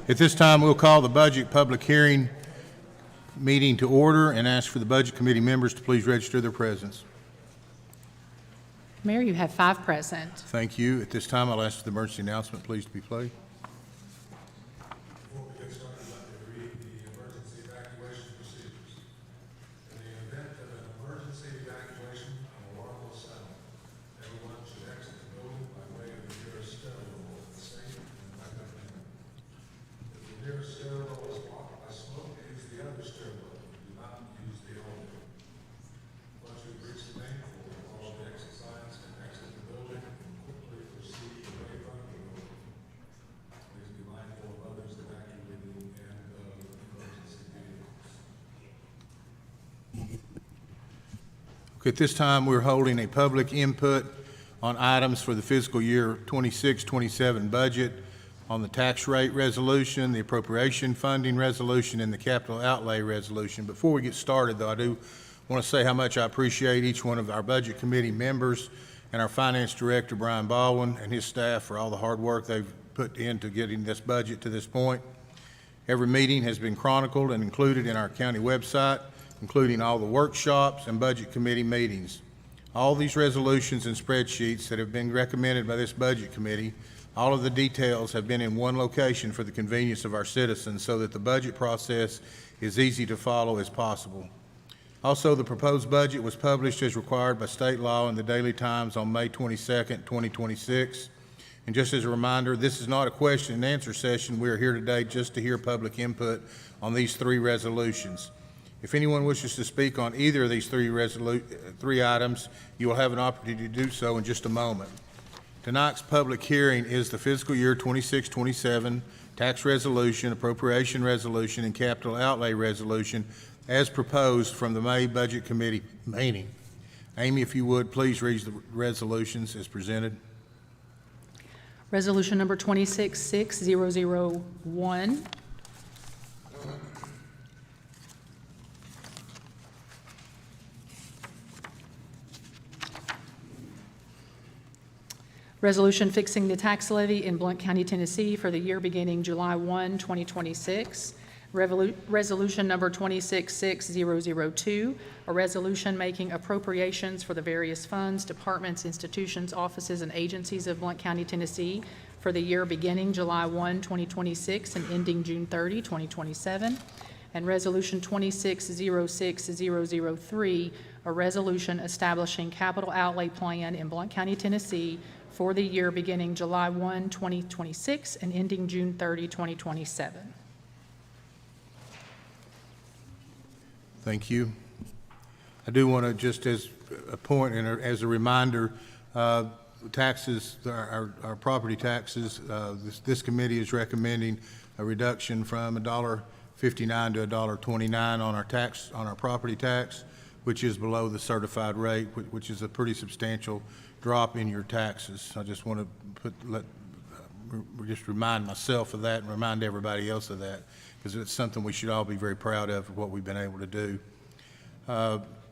At this time, we'll call the budget public hearing meeting to order and ask for the Budget Committee members to please register their presence. Mayor, you have 5 present. Thank you. At this time, I'll ask for the emergency announcement please to be played. Before we get started, I'd like to read the emergency evacuation procedures. In the event of an emergency evacuation on a lawful sound, everyone should exit the building by way of the nearest stairwell in a safe and effective manner. If the nearest stairwell is blocked by smoke, use the other stairwell. Do not use the elevator. Once you've reached the main floor, follow the exit signs and exit the building and quickly proceed away from the building. Please be mindful of others evacuating and emergency vehicles. Okay, at this time, we're holding a public input on items for the fiscal year 26-27 budget, on the tax rate resolution, the appropriation funding resolution, and the capital outlay resolution. Before we get started, though, I do want to say how much I appreciate each one of our Budget Committee members and our Finance Director, Brian Baldwin, and his staff for all the hard work they've put into getting this budget to this point. Every meeting has been chronicled and included in our county website, including all the workshops and Budget Committee meetings. All these resolutions and spreadsheets that have been recommended by this Budget Committee, all of the details have been in one location for the convenience of our citizens so that the budget process is easy to follow as possible. Also, the proposed budget was published as required by state law in the Daily Times on May 22nd, 2026. And just as a reminder, this is not a question and answer session. We are here today just to hear public input on these 3 resolutions. If anyone wishes to speak on either of these 3 items, you will have an opportunity to do so in just a moment. Tonight's public hearing is the fiscal year 26-27 tax resolution, appropriation resolution, and capital outlay resolution as proposed from the May Budget Committee meeting. Amy, if you would, please read the resolutions as presented. Resolution number 266001. Resolution fixing the tax levy in Blount County, Tennessee for the year beginning July 1, 2026. Resolution number 266002, a resolution making appropriations for the various funds, departments, institutions, offices, and agencies of Blount County, Tennessee for the year beginning July 1, 2026 and ending June 30, 2027. And Resolution 260603, a resolution establishing capital outlay plan in Blount County, Tennessee for the year beginning July 1, 2026 and ending June 30, 2027. This you. I do want to, just as a point and as a reminder, taxes, our property taxes, this committee is recommending a reduction from $1.59 to $1.29 on our property tax, which is below the certified rate, which is a pretty substantial drop in your taxes. I just want to just remind myself of that and remind everybody else of that, because it's something we should all be very proud of what we've been able to do.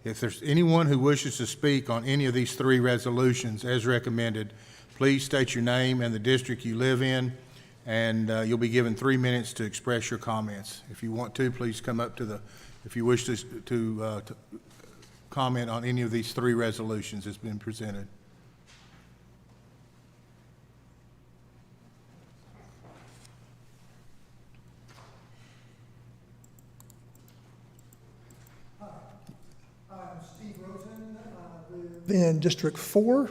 If there's anyone who wishes to speak on any of these 3 resolutions as recommended, please state your name and the district you live in, and you'll be given 3 minutes to express your comments. If you want to, please come up to if you wish to comment on any of these 3 resolutions that's been presented. In District 4,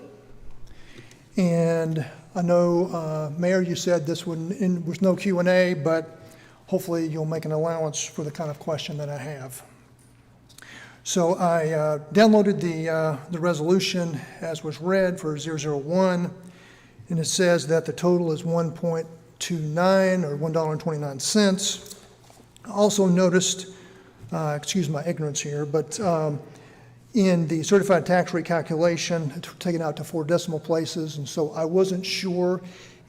and I know, Mayor, you said this was no Q&A, but hopefully you'll make an allowance for the kind of question that I have. So I downloaded the resolution as was read for 001, and it says that the total is or $1.29. I also noticed, excuse my ignorance here, but in the certified tax rate calculation, it's taken out to 4 decimal places, and so I wasn't sure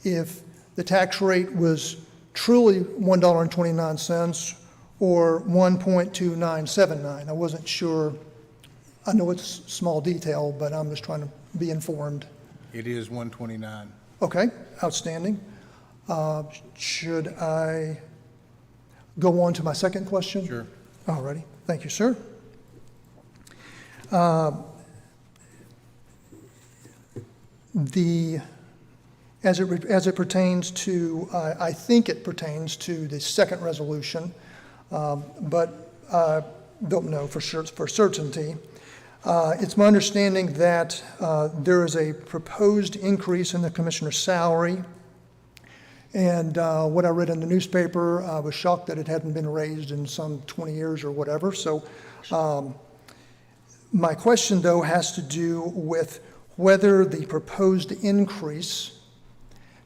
if the tax rate was truly $1.29 or 1.2979. I wasn't sure. I know it's small detail, but I'm just trying to be informed. It is 129. Okay, outstanding. Should I go on to my second question? Sure. All righty, thank you, sir. As it pertains to, I think it pertains to the second resolution, but don't know for sure, for certainty. It's my understanding that there is a proposed increase in the commissioner's salary. And what I read in the newspaper, I was shocked that it hadn't been raised in some 20 years or whatever. So my question, though, has to do with whether the proposed increase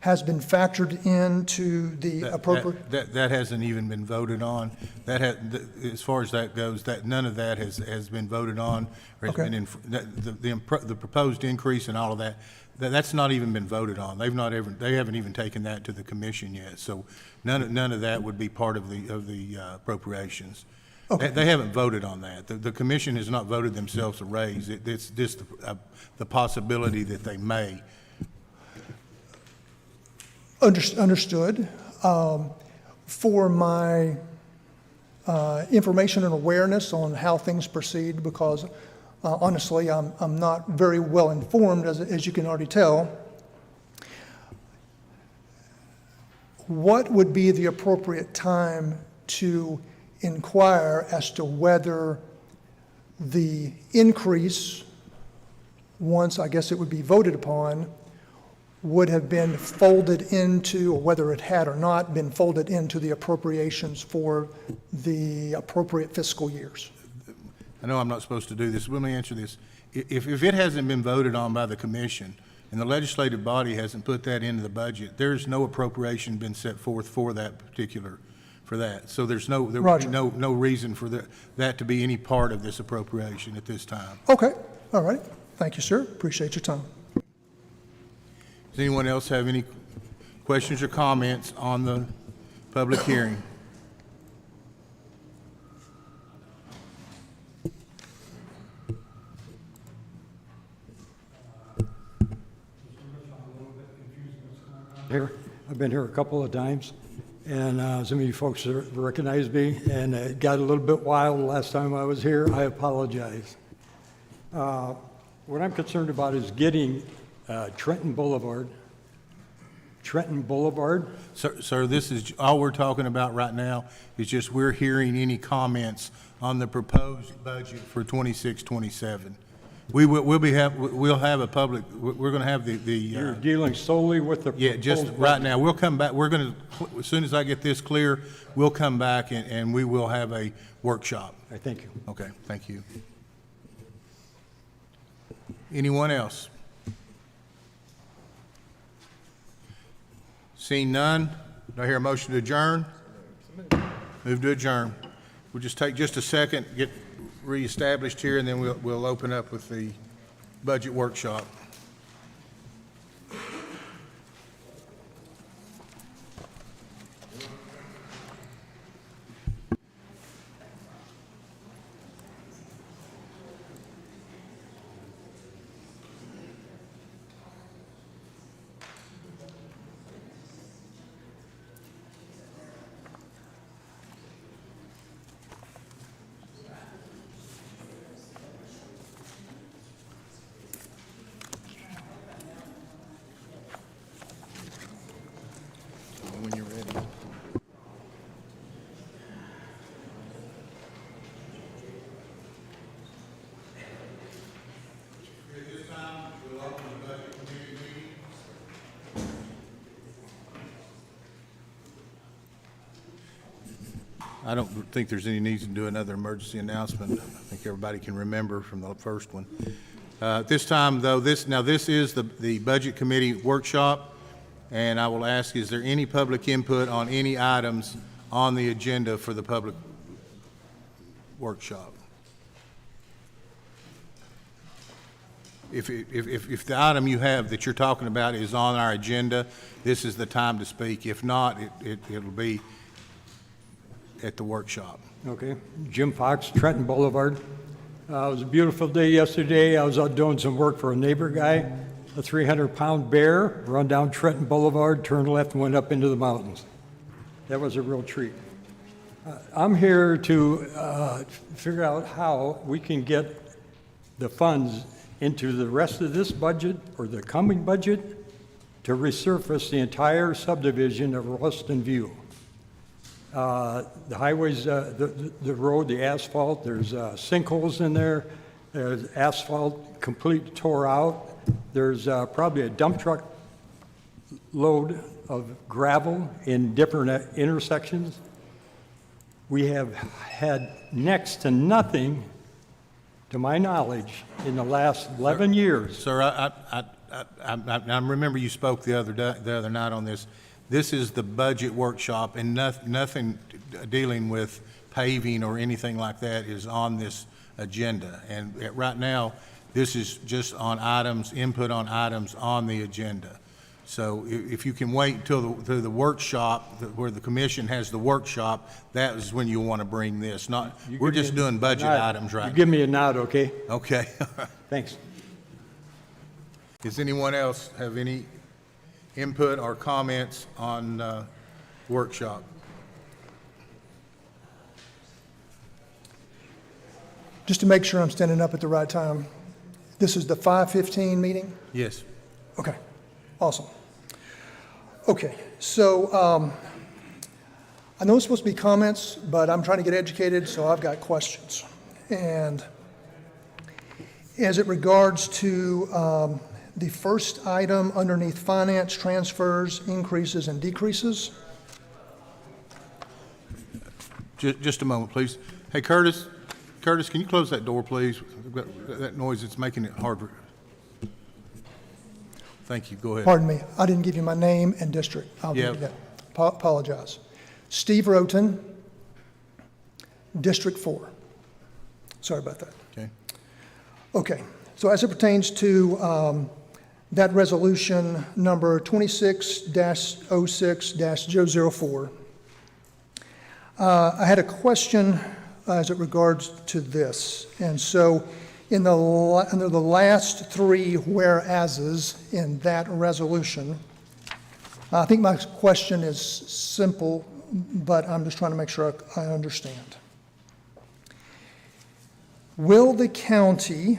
has been factored into the appropriate. That hasn't even been voted on. As far as that goes, that none of that has been voted on or has Okay. been the proposed increase and all of that. That's not even been voted on. They haven't even taken that to the commission yet. So none of that would be part of the appropriations. Okay. They haven't voted on that. The commission has not voted themselves a raise. It's just the possibility that they may. Understood. For my information and awareness on how things proceed, because honestly, I'm not very well informed, as you can already tell. What would be the appropriate time to inquire as to whether the increase, once I guess it would be voted upon, would have been folded into, or whether it had or not been folded into the appropriations for the appropriate fiscal years? I know I'm not supposed to do this, but let me answer this. If it hasn't been voted on by the commission and the legislative body hasn't put that into the budget, there's no appropriation been set forth for that particular, for that. So there would be Roger. no reason for that to be any part of this appropriation at this time. Okay, all right. Thank you, sir. Appreciate your time. Does anyone else have any questions or comments on the public hearing? Here, I've been here a couple of times, and some of you folks recognize me, and it got a little bit wild last time I was here. I apologize. What I'm concerned about is getting Trenton Boulevard. Sir, this is, all we're talking about right now is just we're hearing any comments on the proposed budget for 26-27. We'll have a public, we're going to have You're dealing solely with the yeah, just proposed right budget. now. We'll come back, we're going to, as soon as I get this clear, we'll come back and we will have a workshop. I thank you. Okay, thank you. Anyone else? Seeing none, do I hear a motion to adjourn? Move to adjourn. We'll just take just a second, get reestablished here, and then we'll open up with the budget workshop. When you're ready. At this time, we'll open the budget committee meeting. I don't think there's any need to do another emergency announcement. I think everybody can remember from the first one. At this time, though, this is the budget committee workshop. And I will ask, is there any public input on any items on the agenda for the public workshop? If the item you have that you're talking about is on our agenda, this is the time to speak. If not, it'll be at the workshop. Okay. Jim Fox, Trenton Boulevard. It was a beautiful day yesterday. I was out doing some work for a neighbor guy. A 300-pound bear run down Trenton Boulevard, turned left and went up into the mountains. That was a real treat. I'm here to figure out how we can get the funds into the rest of this budget or the coming budget to resurface the entire subdivision of Ruston View. The highways, the road, the asphalt, there's sinkholes in there. There's asphalt completely tore out. There's probably a dump truck load of gravel in different intersections. We have had next to nothing, to my knowledge, in the last 11 years. Sir, I remember you spoke the other night on this. This is the budget workshop, and nothing dealing with paving or anything like that is on this agenda. And right now, this is just on items, input on items on the agenda. So if you can wait until the workshop, where the commission has the workshop, that is when you want to bring this. Not, we're just doing budget items right now. You give me a nod, okay? Okay. Thanks. Does anyone else have any input or comments on workshop? Just to make sure I'm standing up at the right time, this is the 5:15 meeting? Yes. Okay, awesome. Okay, so I know it's supposed to be comments, but I'm trying to get educated, so I've got questions. And as it regards to the first item underneath finance, transfers, increases, and decreases, Just a moment, please. Hey, Curtis, can you close that door, please? We've got that noise, it's making it hard. Thank you, go ahead. pardon me, I didn't give you my name and district. I'll give you Yeah. that. Apologize. Steve Roten, District 4. Sorry about that. Okay. Okay, so as it pertains to that resolution number 26-06-004, I had a question as it regards to this. And so under the last three whereases in that resolution, I think my question is simple, but I'm just trying to make sure I understand. Will the county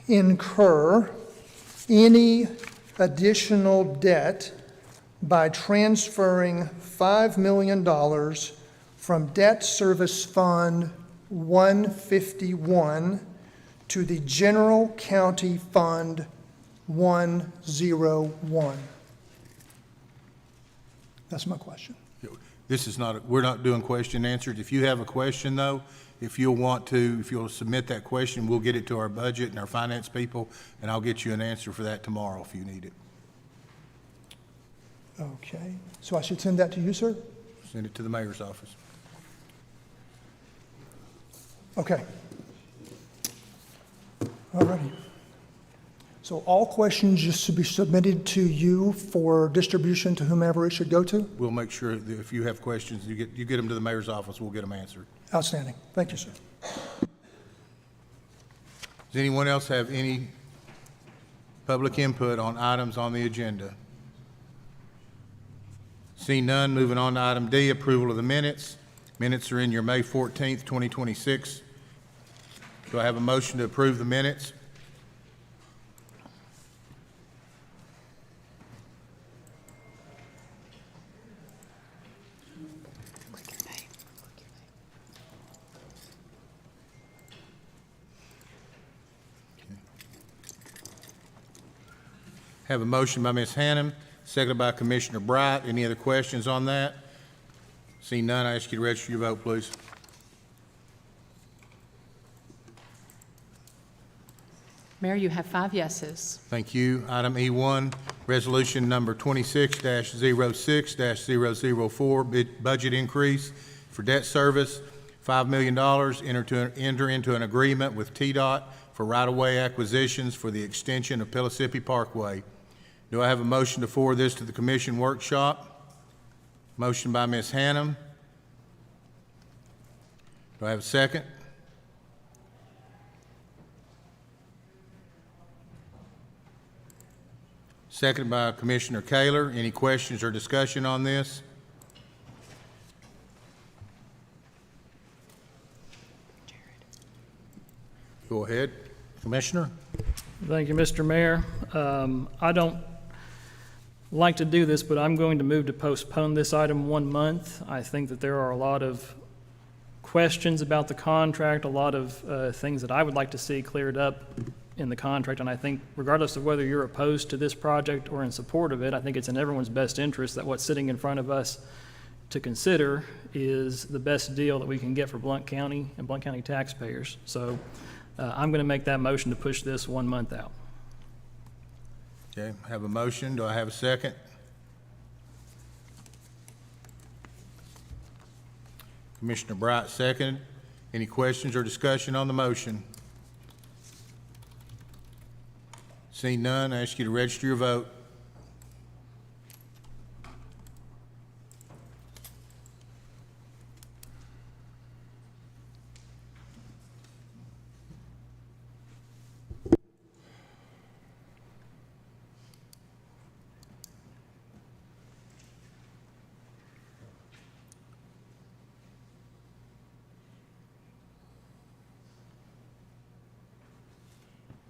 incur any additional debt by transferring $5 million from Debt Service Fund 151 to the General County Fund 101? That's my question. This is not, we're not doing question and answers. If you have a question, though, if you'll submit that question, we'll get it to our budget and our finance people, and I'll get you an answer for that tomorrow if you need it. Okay, so I should send that to you, sir? Send it to the mayor's office. Okay. All righty. So all questions just to be submitted to you for distribution to whomever it should go to? We'll make sure that if you have questions, you get them to the mayor's office, we'll get them answered. Outstanding. Thank you, sir. Does anyone else have any public input on items on the agenda? Seeing none, moving on to item D, approval of the minutes. Minutes are in your May 14th, 2026. Do I have a motion to approve the minutes? Have a motion by Ms. Hannum, seconded by Commissioner Bright. Any other questions on that? Seeing none, I ask you to register your vote, please. Mayor, you have 5 yeses. Thank you. Item E1, Resolution number 26-06-004, budget increase for debt service, $5 million. Enter into an agreement with TDOT for right-of-way acquisitions for the extension of Pellissippi Parkway. Do I have a motion to forward this to the commission workshop? Motion by Ms. Hannum. Do I have a second? Seconded by Commissioner Kaler. Any questions or discussion on this? Go ahead, Commissioner. Thank you, Mr. Mayor. I don't like to do this, but I'm going to move to postpone this item 1 month. I think that there are a lot of questions about the contract, a lot of things that I would like to see cleared up in the contract, and I think regardless of whether you're opposed to this project or in support of it, I think it's in everyone's best interest that what's sitting in front of us to consider is the best deal that we can get for Blount County and Blount County taxpayers. So I'm going to make that motion to push this 1 month out. Okay, have a motion. Do I have a second? Commissioner Bright, second. Any questions or discussion on the motion? Seeing none, I ask you to register your vote.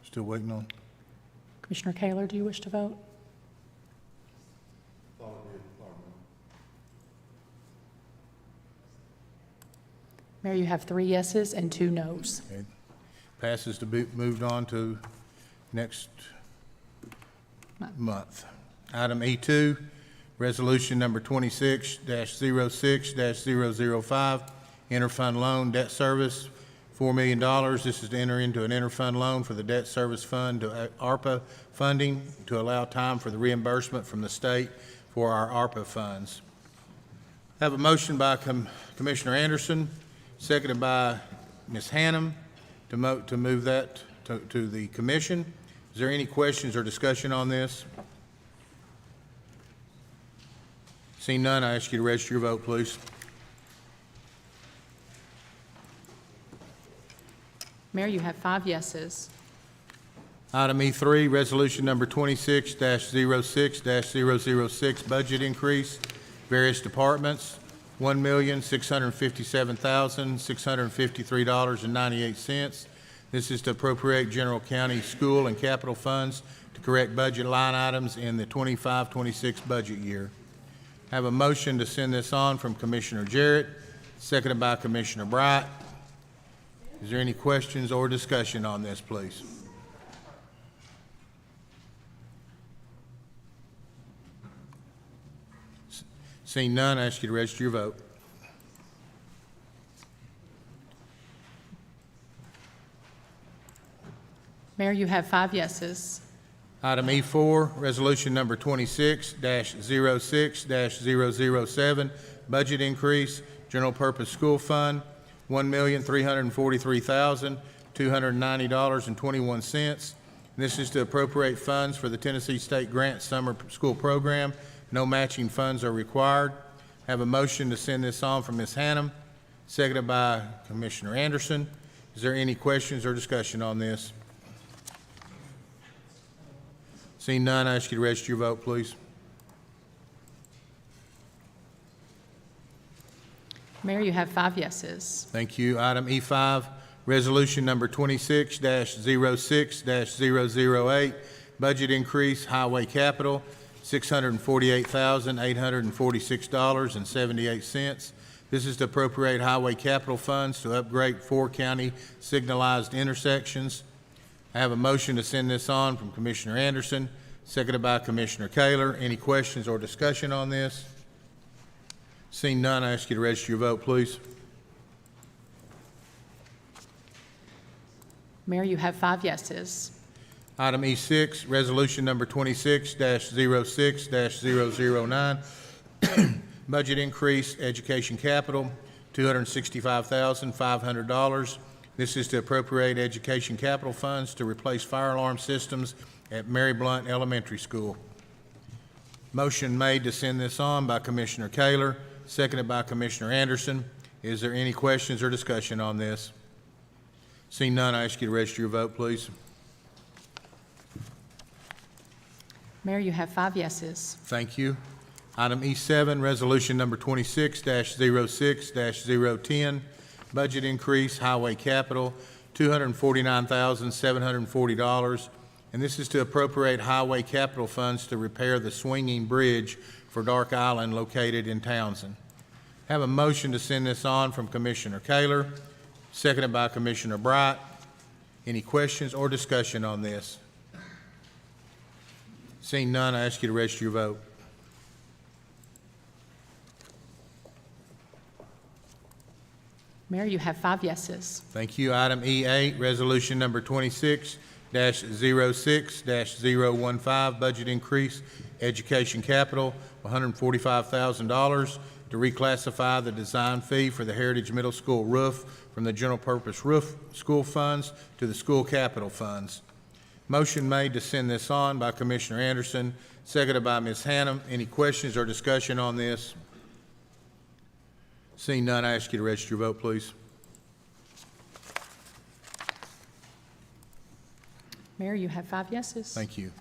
Still waiting on? Commissioner Kaler, do you wish to vote? Mayor, you have 3 yeses and 2 nos. Okay. Passes to be moved on to next month. Item E2, resolution number 26-06-005, interfund loan debt service, $4 million. This is to enter into an interfund loan for the debt service fund to ARPA funding to allow time for the reimbursement from the state for our ARPA funds. I have a motion by Commissioner Anderson, seconded by Ms. Hannum to move that to the commission. Is there any questions or discussion on this? Seeing none, I ask you to register your vote, please. Mayor, you have 5 yeses. Item E3, resolution number 26-06-006, budget increase, various departments, $1,657,653.98. This is to appropriate general county school and capital funds to correct budget line items in the 25-26 budget year. I have a motion to send this on from Commissioner Jarrett, seconded by Commissioner Bright. Is there any questions or discussion on this, please? Seeing none, I ask you to register your vote. Mayor, you have 5 yeses. Item E4, resolution number 26-06-007, budget increase, general purpose school fund, $1,343,290.21. This is to appropriate funds for the Tennessee State Grant Summer School Program. No matching funds are required. Have a motion to send this on from Ms. Hannum, seconded by Commissioner Anderson. Is there any questions or discussion on this? Seeing none, I ask you to register your vote, please. Mayor, you have 5 yeses. Thank you. Item E5, resolution number 26-06-008, budget increase, highway capital, $648,846.78. This is to appropriate highway capital funds to upgrade 4 county signalized intersections. I have a motion to send this on from Commissioner Anderson, seconded by Commissioner Kaler. Any questions or discussion on this? Seeing none, I ask you to register your vote, please. Mayor, you have 5 yeses. Item E6, resolution number 26-06-009, budget increase, education capital, $265,500. This is to appropriate education capital funds to replace fire alarm systems at Mary Blount Elementary School. Motion made to send this on by Commissioner Kaler, seconded by Commissioner Anderson. Is there any questions or discussion on this? Seeing none, I ask you to register your vote, please. Mayor, you have 5 yeses. Thank you. Item E7, resolution number 26-06-010, budget increase, highway capital, $249,740. And this is to appropriate highway capital funds to repair the swinging bridge for Dark Island located in Townsend. Have a motion to send this on from Commissioner Kaler, seconded by Commissioner Bright. Any questions or discussion on this? Seeing none, I ask you to register your vote. Mayor, you have 5 yeses. Thank you. Item E8, resolution number 26-06-015, budget increase, education capital, $145,000 to reclassify the design fee for the Heritage Middle School roof from the general purpose roof school funds to the school capital funds. Motion made to send this on by Commissioner Anderson, seconded by Ms. Hannum. Any questions or discussion on this? Seeing none, I ask you to register your vote, please. Mayor, you have 5 yeses. Thank you.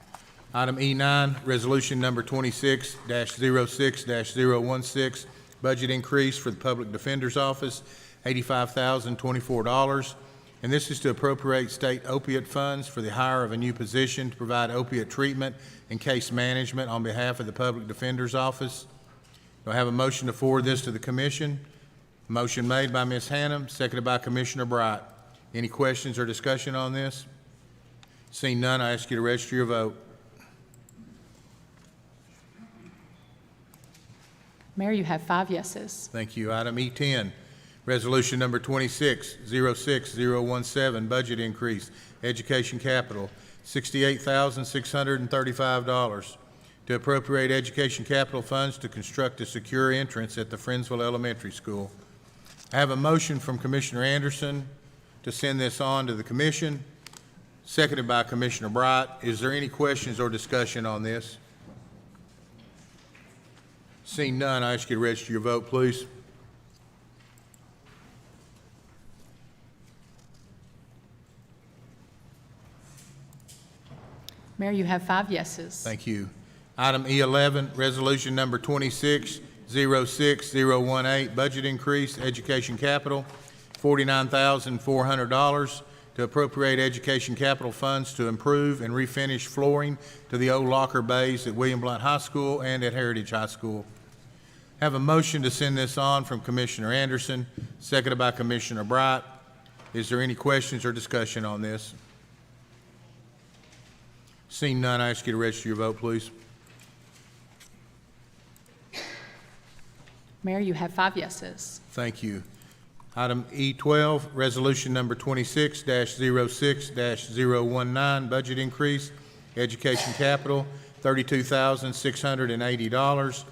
Item E9, resolution number 26-06-016, budget increase for the Public Defender's Office, $85,024. And this is to appropriate state opiate funds for the hire of a new position to provide opiate treatment and case management on behalf of the Public Defender's Office. Do I have a motion to forward this to the commission? Motion made by Ms. Hannum, seconded by Commissioner Bright. Any questions or discussion on this? Seeing none, I ask you to register your vote. Mayor, you have 5 yeses. Thank you. Item E10, resolution number 26-06017, budget increase, education capital, $68,635 to appropriate education capital funds to construct a secure entrance at the Friendsville Elementary School. I have a motion from Commissioner Anderson to send this on to the commission, seconded by Commissioner Bright. Is there any questions or discussion on this? Seeing none, I ask you to register your vote, please. Mayor, you have 5 yeses. Thank you. Item E11, resolution number 26-06018, budget increase, education capital, $49,400 to appropriate education capital funds to improve and refinish flooring to the old locker bays at William Blount High School and at Heritage High School. Have a motion to send this on from Commissioner Anderson, seconded by Commissioner Bright. Is there any questions or discussion on this? Seeing none, I ask you to register your vote, please. Mayor, you have 5 yeses. Thank you. Item E12, resolution number 26-06-019, budget increase, education capital, $32,680.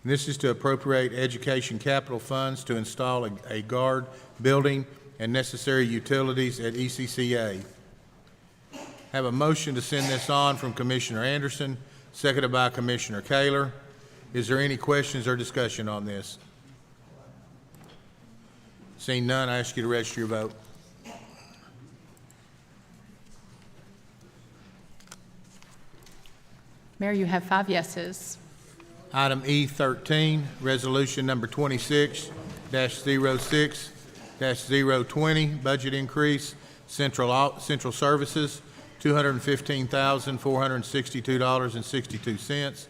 And this is to appropriate education capital funds to install a guard building and necessary utilities at ECCA. Have a motion to send this on from Commissioner Anderson, seconded by Commissioner Kaler. Is there any questions or discussion on this? Seeing none, I ask you to register your vote. Mayor, you have 5 yeses. Item E13, resolution number 26-06-020, budget increase, central services, $215,462.62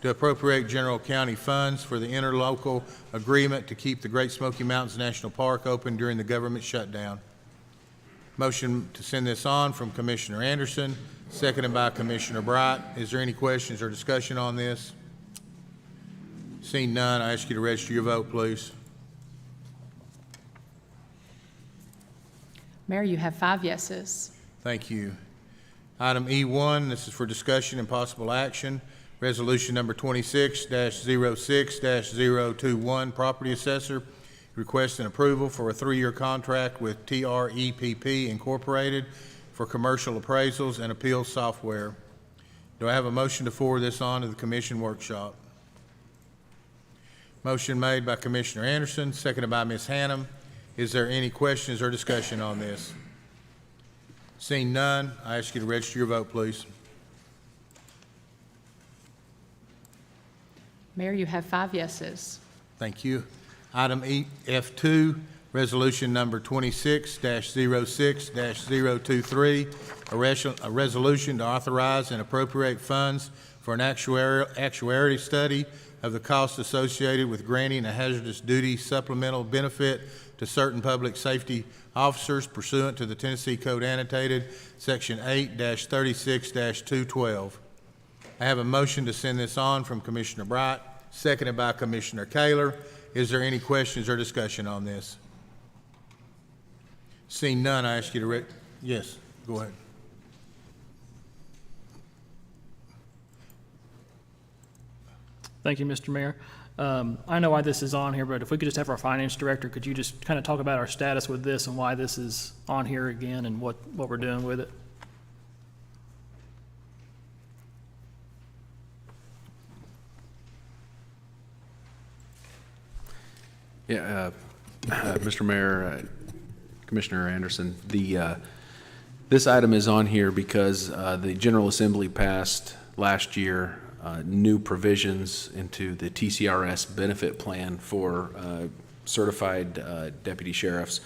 to appropriate general county funds for the interlocal agreement to keep the Great Smoky Mountains National Park open during the government shutdown. Motion to send this on from Commissioner Anderson, seconded by Commissioner Bright. Is there any questions or discussion on this? Seeing none, I ask you to register your vote, please. Mayor, you have 5 yeses. Thank you. Item E1, this is for discussion and possible action. Resolution number 26-06-021, Property Assessor, requesting approval for a 3-year contract with TREPP Incorporated for commercial appraisals and appeals software. Do I have a motion to forward this on to the Commission workshop? Motion made by Commissioner Anderson, seconded by Ms. Hannum. Is there any questions or discussion on this? Seeing none, I ask you to register your vote, please. Mayor, you have 5 yeses. Thank you. Item F2, resolution number 26-06-023, a resolution to authorize and appropriate funds for an actuarial study of the costs associated with granting a hazardous duty supplemental benefit to certain public safety officers pursuant to the Tennessee Code Annotated, Section 8-36-212. I have a motion to send this on from Commissioner Bright, seconded by Commissioner Kaler. Is there any questions or discussion on this? Seeing none, I ask you to yes, go ahead. Thank you, Mr. Mayor. I know why this is on here, but if we could just have our finance director, could you just kind of talk about our status with this and why this is on here again and what we're doing with it? Yeah, Mr. Mayor, Commissioner Anderson, this item is on here because the General Assembly passed last year new provisions into the TCRS benefit plan for certified deputy sheriffs.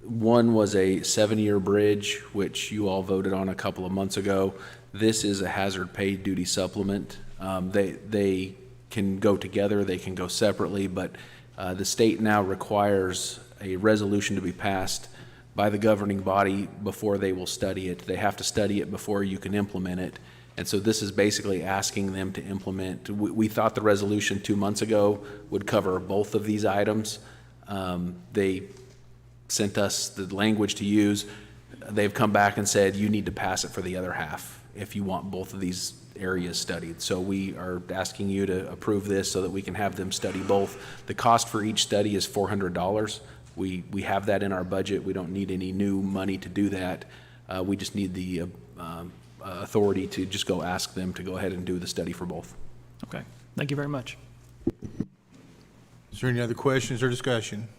One was a 7-year bridge, which you all voted on a couple of months ago. This is a hazard pay duty supplement. They can go together, they can go separately, but the state now requires a resolution to be passed by the governing body before they will study it. They have to study it before you can implement it. And so this is basically asking them to implement. We thought the resolution 2 months ago would cover both of these items. They sent us the language to use. They've come back and said, you need to pass it for the other half if you want both of these areas studied. So we are asking you to approve this so that we can have them study both. The cost for each study is $400. We have that in our budget. We don't need any new money to do that. We just need the authority to just go ask them to go ahead and do the study for both. Okay, thank you very much. Is there any other questions or discussion?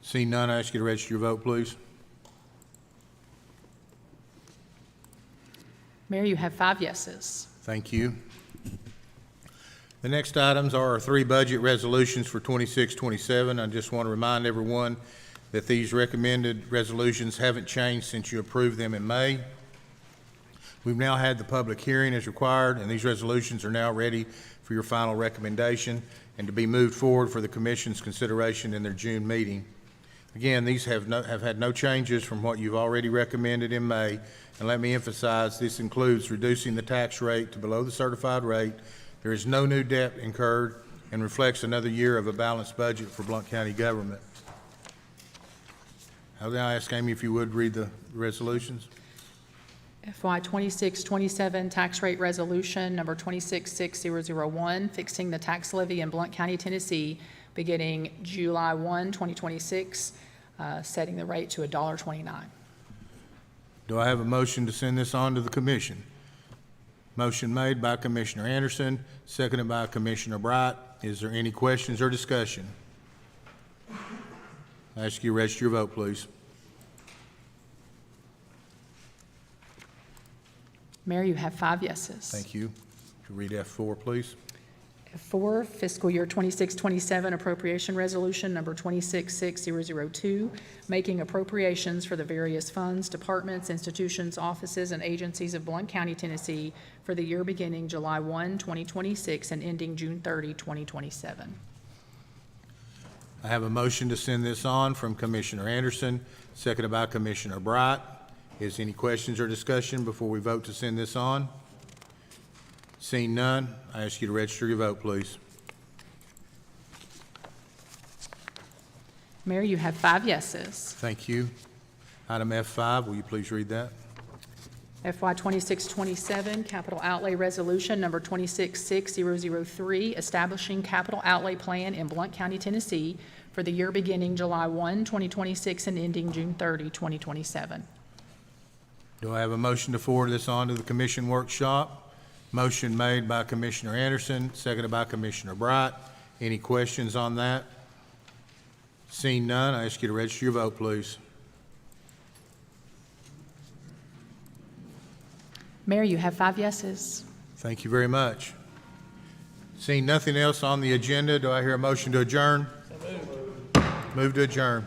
Seeing none, I ask you to register your vote, please. Mayor, you have 5 yeses. Thank you. The next items are our 3 budget resolutions for 26-27. I just want to remind everyone that these recommended resolutions haven't changed since you approved them in May. We've now had the public hearing as required, and these resolutions are now ready for your final recommendation and to be moved forward for the Commission's consideration in their June meeting. Again, these have had no changes from what you've already recommended in May, and let me emphasize, this includes reducing the tax rate to below the certified rate. There is no new debt incurred and reflects another year of a balanced budget for Blount County government. I'll now ask Amy if you would read the resolutions. FY 26-27 tax rate resolution number 266001, fixing the tax levy in Blount County, Tennessee, beginning July 1, 2026, setting the rate to $1.29. Do I have a motion to send this on to the Commission? Motion made by Commissioner Anderson, seconded by Commissioner Bright. Is there any questions or discussion? I ask you to register your vote, please. Mayor, you have 5 yeses. Thank you. Could you read F4, please? F4, fiscal year 26-27 appropriation resolution number 266002, making appropriations for the various funds, departments, institutions, offices, and agencies of Blount County, Tennessee for the year beginning July 1, 2026 and ending June 30, 2027. I have a motion to send this on from Commissioner Anderson, seconded by Commissioner Bright. Is any questions or discussion before we vote to send this on? Seeing none, I ask you to register your vote, please. Mayor, you have 5 yeses. Thank you. Item F5, will you please read that? FY 26-27 Capital Outlay Resolution Number 266003, establishing capital outlay plan in Blount County, Tennessee for the year beginning July 1, 2026 and ending June 30, 2027. Do I have a motion to forward this on to the commission workshop? Motion made by Commissioner Anderson, seconded by Commissioner Bright. Any questions on that? Seeing none, I ask you to register your vote, please. Mayor, you have 5 yeses. Thank you very much. Seeing nothing else on the agenda, do I hear a motion to adjourn? Move to adjourn.